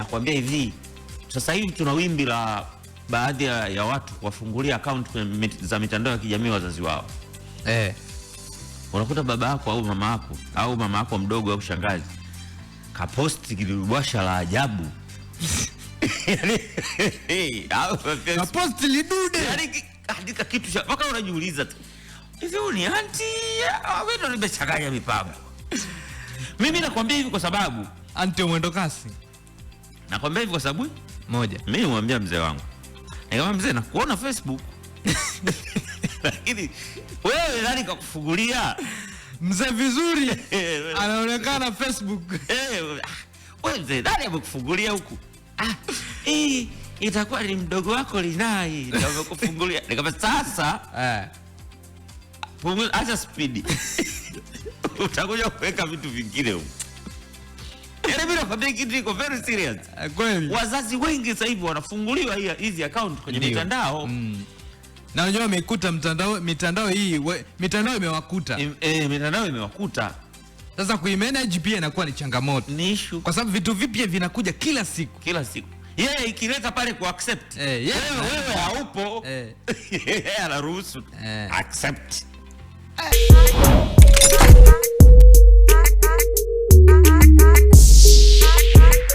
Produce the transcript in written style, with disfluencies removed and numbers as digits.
nakwambia hivi, sasa hivi tuna wimbi la baadhi ya watu kuwafungulia account za mitandao ya kijamii wazazi wao. Unakuta baba yako au mama yako mdogo au shangazi kaposti kilibwasha la ajabu. Kaposti lidude. Yaani andika kitu cha mpaka unajiuliza tu. Hivi ni anti wewe ndio nimechanganya mipango. Mimi nakwambia hivi kwa sababu anti mwendo kasi. Nakwambia hivi kwa sababu moja. Mimi nimwambia mzee wangu. Nikamwambia mzee, nakuona Facebook. Lakini wewe nani kakufungulia? Mzee vizuri anaonekana Facebook. Wewe mzee nani amekufungulia huku? Itakuwa ni mdogo wako Linai ndio amekufungulia. Nikamwambia sasa punguza, acha speed. Utakuja kuweka vitu vingine huko. Yaani mimi nakwambia kitu iko very serious. Kweli. Wazazi wengi sasa hivi wanafunguliwa hizi account kwenye mitandao. Na unajua wameikuta mitandao hii mitandao imewakuta. Mitandao imewakuta. Sasa kuimanage pia inakuwa ni changamoto. Ni issue. Kwa sababu vitu vipya vinakuja kila siku. Yeye ikileta pale ku accept. Wewe haupo. Yeye anaruhusu accept.